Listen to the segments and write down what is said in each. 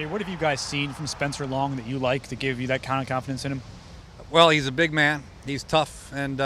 Jay, what have you guys seen from Spencer Long that you like to give you that kind of confidence in him? Well, he's a big man. He's tough and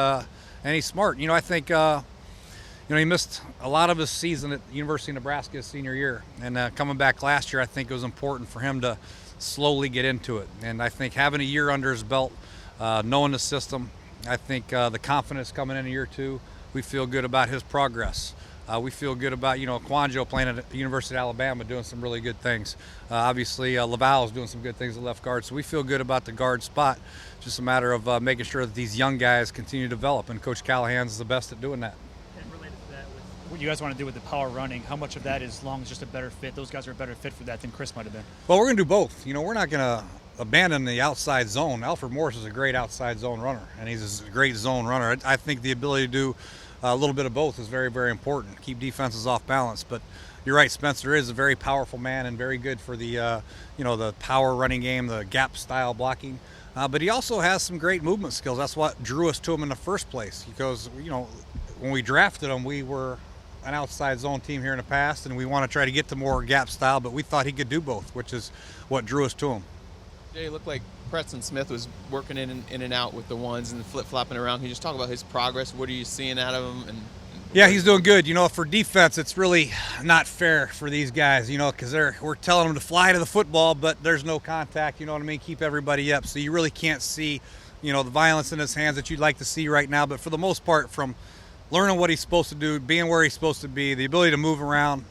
he's smart. I think he missed a lot of his season at the University of Nebraska his senior year, and coming back last year, I think it was important for him to slowly get into it. And I think having a year under his belt, knowing the system, I think the confidence coming in year two, we feel good about his progress. We feel good about, Quanjo playing at the University of Alabama doing some really good things. Obviously, Laval is doing some good things at left guard, so we feel good about the guard spot. Just a matter of making sure that these young guys continue to develop, and Coach Callahan's the best at doing that. And related to that, with what you guys want to do with the power running, how much of that is Long just a better fit? Those guys are a better fit for that than Chris might have been. Well, we're going to do both. We're not going to abandon the outside zone. Alfred Morris is a great outside zone runner, and he's a great zone runner. I think the ability to do a little bit of both is very, very important. Keep defenses off balance. But you're right, Spencer is a very powerful man and very good for the, the power running game, the gap style blocking. But he also has some great movement skills. That's what drew us to him in the first place. Because, when we drafted him, we were an outside zone team here in the past, and we want to try to get to more gap style, but we thought he could do both, which is what drew us to him. Jay, it looked like Preston Smith was working in and out with the ones and flip-flopping around. Can you just talk about his progress? What are you seeing out of him? Yeah, he's doing good. For defense, it's really not fair for these guys, because we're telling them to fly to the football, but there's no contact, keep everybody up. So you really can't see, the violence in his hands that you'd like to see right now. But for the most part, from learning what he's supposed to do, being where he's supposed to be, the ability to move around,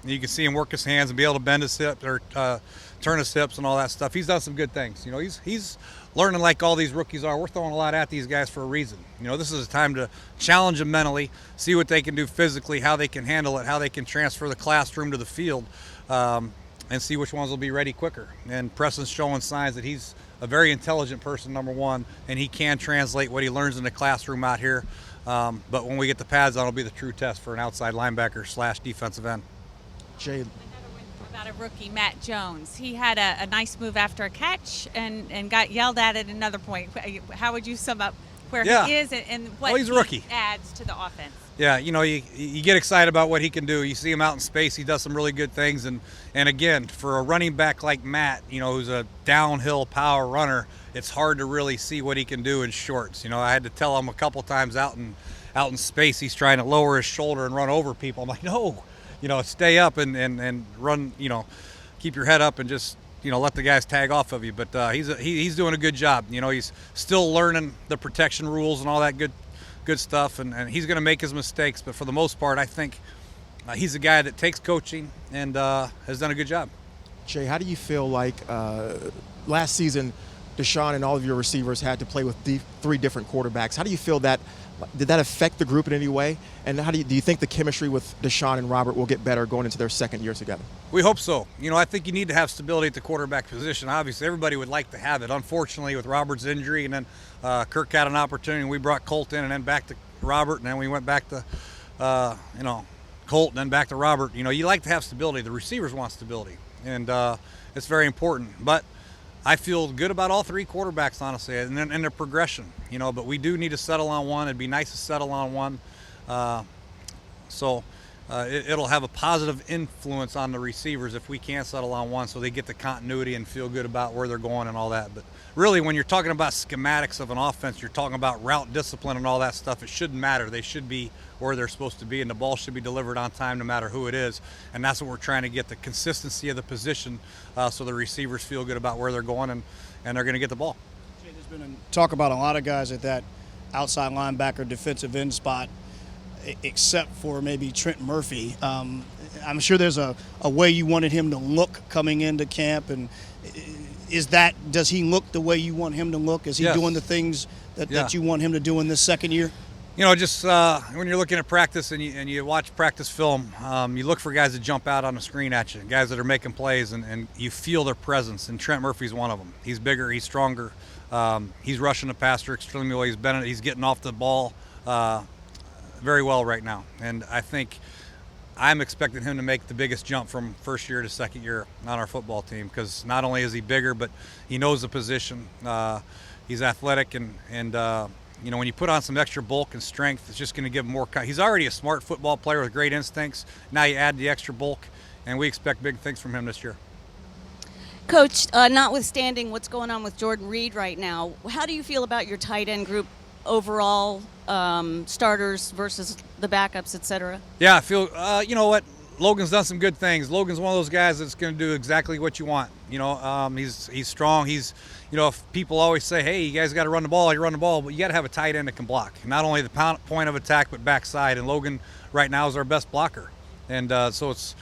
you can see him work his hands and be able to bend his hip or turn his hips and all that stuff. He's done some good things. He's learning like all these rookies are. We're throwing a lot at these guys for a reason. This is a time to challenge them mentally, see what they can do physically, how they can handle it, how they can transfer the classroom to the field, and see which ones will be ready quicker. And Preston's showing signs that he's a very intelligent person, number one, and he can translate what he learns in the classroom out here. But when we get the pads on, it'll be the true test for an outside linebacker / defensive end. Jay, about a rookie, Matt Jones. He had a nice move after a catch and got yelled at another point. How would you sum up where he is and what he's a rookie. He adds to the offense? Yeah, you get excited about what he can do. You see him out in space. He does some really good things. And again, for a running back like Matt, who's a downhill power runner, it's hard to really see what he can do in shorts. I had to tell him a couple times out in space he's trying to lower his shoulder and run over people. I'm like, no. Stay up and run, keep your head up and just, let the guys tag off of you. But he's doing a good job. He's still learning the protection rules and all that good stuff, and he's going to make his mistakes. But for the most part, I think he's a guy that takes coaching and has done a good job. Jay, how do you feel like last season Deshaun and all of your receivers had to play with three different quarterbacks? How do you feel that? Did that affect the group in any way? And how do you think the chemistry with Deshaun and Robert will get better going into their second year together? We hope so. I think you need to have stability at the quarterback position. Obviously, everybody would like to have it. Unfortunately, with Robert's injury, and then Kirk had an opportunity, and we brought Colt in, and then back to Robert, and then we went back to, Colt, and then back to Robert. You like to have stability. The receivers want stability, and it's very important. But I feel good about all three quarterbacks, honestly, and their progression, but we do need to settle on one. It'd be nice to settle on one. It'll have a positive influence on the receivers if we can settle on one so they get the continuity and feel good about where they're going and all that. But really, when you're talking about schematics of an offense, you're talking about route discipline and all that stuff. It shouldn't matter. They should be where they're supposed to be, and the ball should be delivered on time no matter who it is. And that's what we're trying to get, the consistency of the position so the receivers feel good about where they're going and they're going to get the ball. Jay, there's been talk about a lot of guys at that outside linebacker defensive end spot, except for maybe Trent Murphy. I'm sure there's a way you wanted him to look coming into camp, and does he look the way you want him to look? Is he doing the things that you want him to do in this second year? Just when you're looking at practice and you watch practice film, you look for guys that jump out on the screen at you, guys that are making plays, and you feel their presence. And Trent Murphy's one of them. He's bigger, he's stronger, he's rushing the passer extremely well. He's getting off the ball very well right now. And I think I'm expecting him to make the biggest jump from first year to second year on our football team, because not only is he bigger, but he knows the position. He's athletic, and when you put on some extra bulk and strength, it's just going to give him more. He's already a smart football player with great instincts. Now you add the extra bulk, and we expect big things from him this year. Coach, notwithstanding what's going on with Jordan Reed right now, how do you feel about your tight end group overall, starters versus the backups, et cetera? Yeah, I feel, you know what? Logan's done some good things. Logan's one of those guys that's going to do exactly what you want. You know, he's strong. He's, you know, if people always say, hey, you guys got to run the ball, but you got to have a tight end that can block. Not only the point of attack, but backside. And Logan right now is our best blocker. And so it's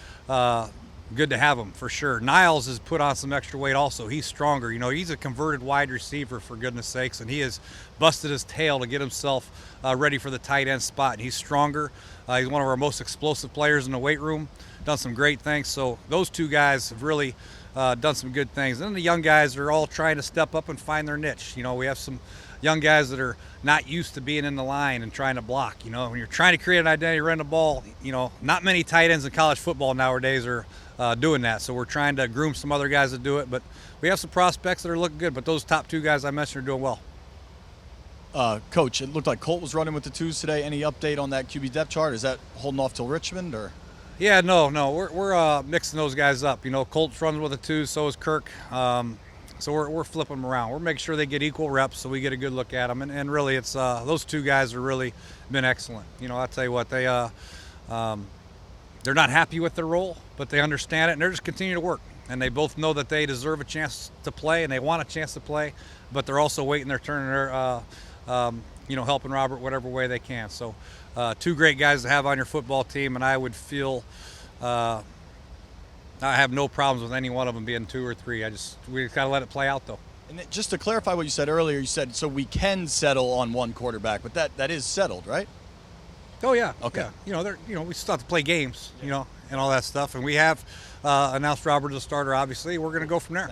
good to have him for sure. Niles has put on some extra weight also. He's stronger. You know, he's a converted wide receiver, for goodness sakes, and he has busted his tail to get himself ready for the tight end spot. And he's stronger. He's one of our most explosive players in the weight room. Done some great things. So those two guys have really done some good things. And then the young guys are all trying to step up and find their niche. You know, we have some young guys that are not used to being in the line and trying to block. You know, when you're trying to create an identity, run the ball, you know, not many tight ends in college football nowadays are doing that. So we're trying to groom some other guys to do it. But we have some prospects that are looking good. But those top two guys I mentioned are doing well. Coach, it looked like Colt was running with the twos today. Any update on that QB depth chart? Is that holding off till Richmond, or? Yeah, no, we're mixing those guys up. You know, Colt's runs with the twos, so is Kirk. So we're flipping them around. We're making sure they get equal reps, so we get a good look at them. And really, it's those two guys have really been excellent. You know, I'll tell you what, they're not happy with their role, but they understand it, and they're just continuing to work. And they both know that they deserve a chance to play, and they want a chance to play, but they're also waiting their turn, and they're you know, helping Robert whatever way they can. So two great guys to have on your football team, and I would feel I have no problems with any one of them being 2 or 3. We got to let it play out, though. And just to clarify what you said earlier, you said so we can settle on one quarterback, but that is settled, right? Oh yeah. Okay. Yeah. You know, we still have to play games, you know, and all that stuff, and we have announced Robert as a starter. Obviously, we're going to go from there.